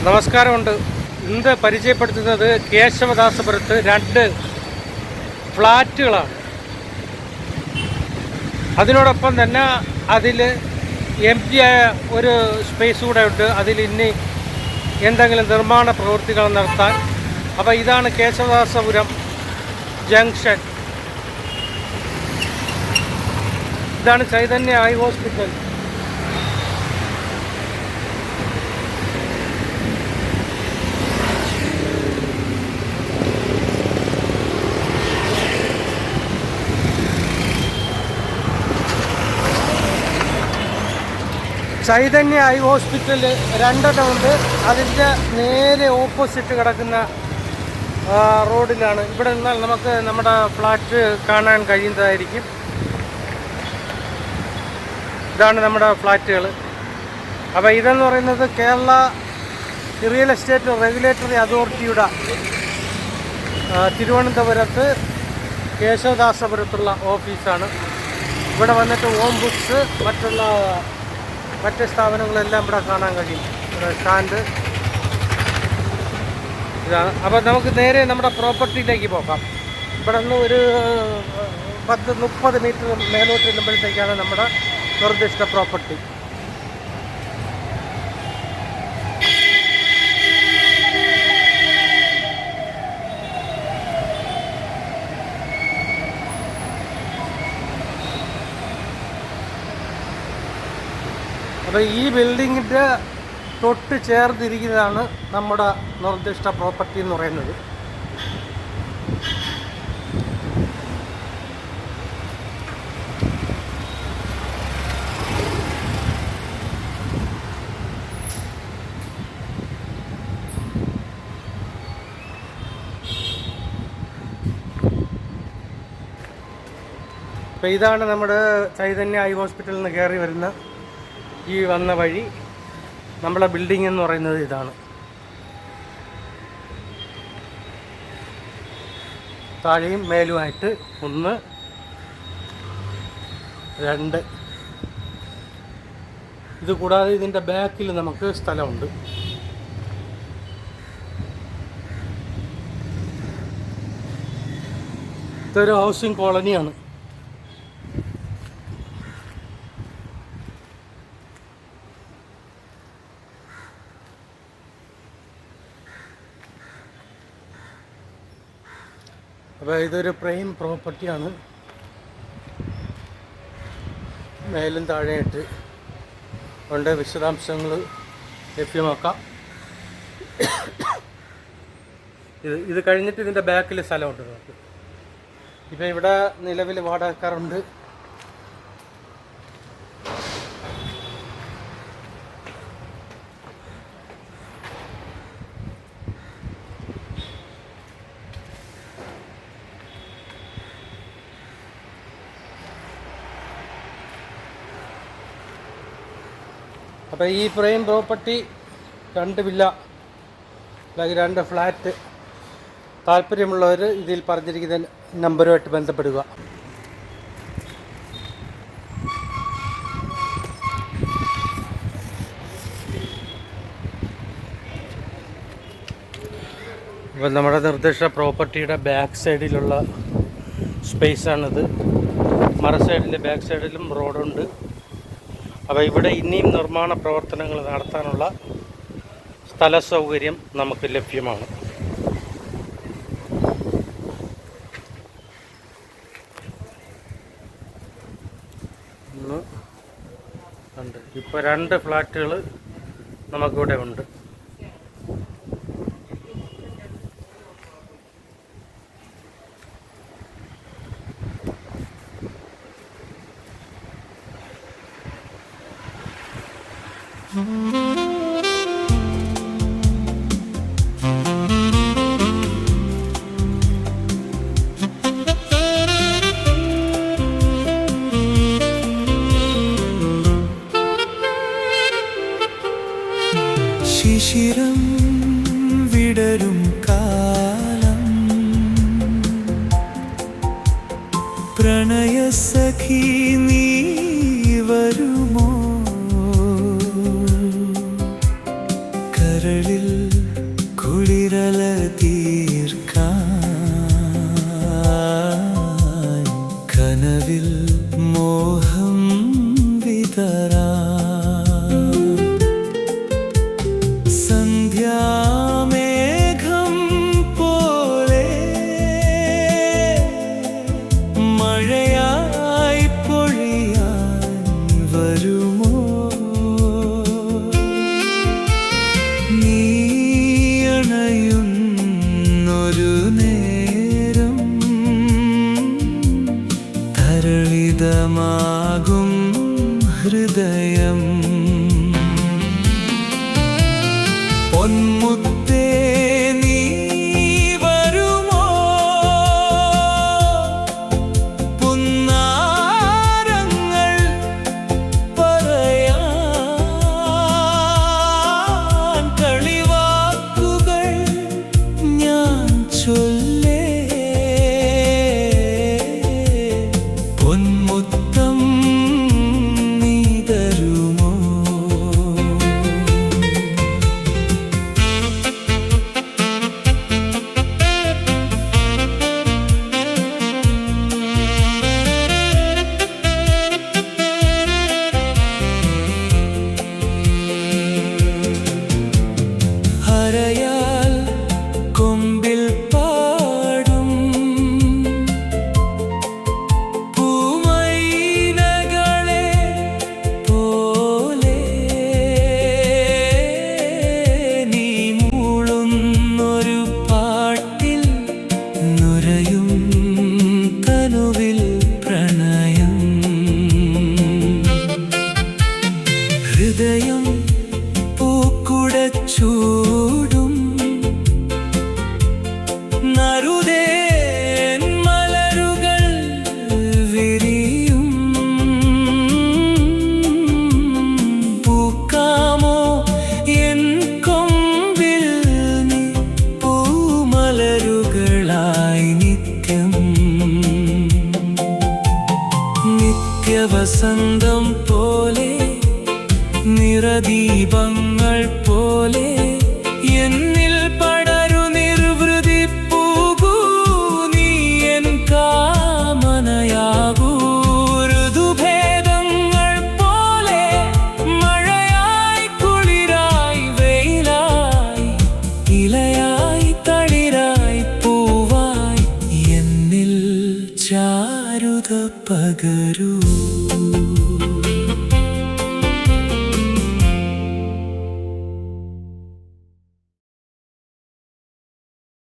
നമസ്കാരമുണ്ട്. ഇന്ന് പരിചയപ്പെടുത്തുന്നത് കേശവദാസപുരത്ത് 2 ഫ്ലാറ്റുകളാണ്. അതിനോടൊപ്പം തന്നെ അതിൽ എംപ്റ്റി ആയ ഒരു സ്പേസ് കൂടെ ഉണ്ട്. അതിൽ ഇനി എന്തെങ്കിലും നിർമ്മാണ പ്രവൃത്തികൾ നടത്താൻ. അപ്പോൾ ഇതാണ് കേശവദാസപുരം ജംഗ്ഷൻ. ഇതാണ് Chaitanya eye hospital. Chaitanya eye hospital 2 ഉണ്ട്. അതിൻ്റെ നേരെ ഓപ്പോസിറ്റ് കിടക്കുന്ന റോഡിലാണ്. ഇവിടെ നിന്നാൽ നമുക്ക് നമ്മുടെ ഫ്ലാറ്റ് കാണാൻ കഴിയുന്നതായിരിക്കും. ഇതാണ് നമ്മുടെ ഫ്ലാറ്റുകൾ. അപ്പോൾ ഇതെന്ന് പറയുന്നത് കേരള റിയൽ എസ്റ്റേറ്റ് റെഗുലേറ്ററി അതോറിറ്റിയുടെ തിരുവനന്തപുരത്ത് കേശവദാസപുരത്തുള്ള ഓഫീസാണ്. ഇവിടെ വന്നിട്ട് ഹോം ബുക്സ് മറ്റ് സ്ഥാപനങ്ങളെല്ലാം ഇവിടെ കാണാൻ കഴിയും. ഇവിടെ സ്റ്റാൻഡ് ഇതാണ്. അപ്പോൾ നമുക്ക് നേരെ നമ്മുടെ പ്രോപ്പർട്ടിയിലേക്ക് പോകാം. ഇവിടെ നിന്ന് ഒരു 10-30 മീറ്റർ മേലോട്ട് ചെല്ലുമ്പോഴത്തേക്കാണ് നമ്മുടെ നിർദ്ദിഷ്ട പ്രോപ്പർട്ടി. അപ്പോൾ ഈ ബിൽഡിങ്ങിൻ്റെ തൊട്ട് ചേർന്നിരിക്കുന്നതാണ് നമ്മുടെ നിർദ്ദിഷ്ട പ്രോപ്പർട്ടി എന്ന് പറയുന്നത്. അപ്പോൾ ഇതാണ് നമ്മുടെ ചൈതന്യ ഐ ഹോസ്പിറ്റലിൽ നിന്ന് കയറി വരുന്ന ഈ വന്ന വഴി. നമ്മളെ ബിൽഡിംഗ് എന്ന് പറയുന്നത് ഇതാണ്. താഴെയും മേലുമായിട്ട് 1, 2. ഇത് കൂടാതെ ഇതിൻ്റെ ബാക്കിൽ നമുക്ക് സ്ഥലമുണ്ട്. ഇതൊരു ഹൗസിംഗ് കോളനിയാണ്. അപ്പോൾ ഇതൊരു പ്രൈം പ്രോപ്പർട്ടിയാണ്. മേലും താഴെയായിട്ട് ഉണ്ട്. വിശദാംശങ്ങൾ ലഭ്യമാക്കാം. ഇത് കഴിഞ്ഞിട്ട് ഇതിൻ്റെ ബാക്കിൽ സ്ഥലമുണ്ട് നമുക്ക്. ഇപ്പോൾ ഇവിടെ നിലവിൽ വാടകക്കാരുണ്ട്. അപ്പോൾ ഈ പ്രൈം പ്രോപ്പർട്ടി 2 വില്ല അല്ലെങ്കിൽ 2 ഫ്ലാറ്റ് താല്പര്യമുള്ളവർ ഇതിൽ പറഞ്ഞിരിക്കുന്ന നമ്പറുമായിട്ട് ബന്ധപ്പെടുക. അപ്പോൾ നമ്മുടെ നിർദ്ദിഷ്ട പ്രോപ്പർട്ടിയുടെ ബാക്ക് സൈഡിലുള്ള സ്പേസാണിത്. മറ സൈഡിൻ്റെ ബാക്ക് സൈഡിലും റോഡുണ്ട്. അപ്പോൾ ഇവിടെ ഇനിയും നിർമ്മാണ പ്രവർത്തനങ്ങൾ നടത്താനുള്ള സ്ഥല സൗകര്യം നമുക്ക് ലഭ്യമാണ്. ഇപ്പോൾ 2 ഫ്ലാറ്റുകൾ നമുക്കിവിടെ ഉണ്ട്. ശിശിരം വിടരും കാലം പ്രണയസഖി നീ വരുമോ? കരളിൽ കുളിരല തീർക്കാൻ കനവിൽ മോഹം വിതറാ സന്ധ്യാമേഘം പോലെ മഴയായി പൊഴിയാൻ വരുമോ? നീ അണയുന്നൊരു നേരം തരളിതമാകും ഹൃദയം പൊന്മുത്തേ നീ വരുമോ? പുന്നാരങ്ങൾ പറയാൻ കളിവാക്കുകൾ ഞാൻ ചൊല്ലേ പൊന്മുത്തം നീ തരുമോ? ഹരയാൽ കൊമ്പിൽ പാടും പൂമൈനകളെ പോലെ നീ മൂളുന്നൊരു പാട്ടിൽ നുരയും തനുവിൽ പ്രണയം ഹൃദയം പൂക്കുടച്ചൂടും നറുതേ മലരുകൾ വിരിയും പൂക്കാമോ എൻ കൊമ്പിൽ നീ പൂമലരുകളായി നിത്യം നിത്യവസന്തം പോലെ നിറദീപങ്ങൾ പോലെ എന്നിൽ പടരു നിർവൃതി പൂകൂ നീ എൻ കാമനയാകൂ ഋതുഭേദങ്ങൾ പോലെ മഴയായി കുളിരായി വെയിലായി ഇലയായി തളിരായി പൂവായി എന്നിൽ ചാരുത പകരൂ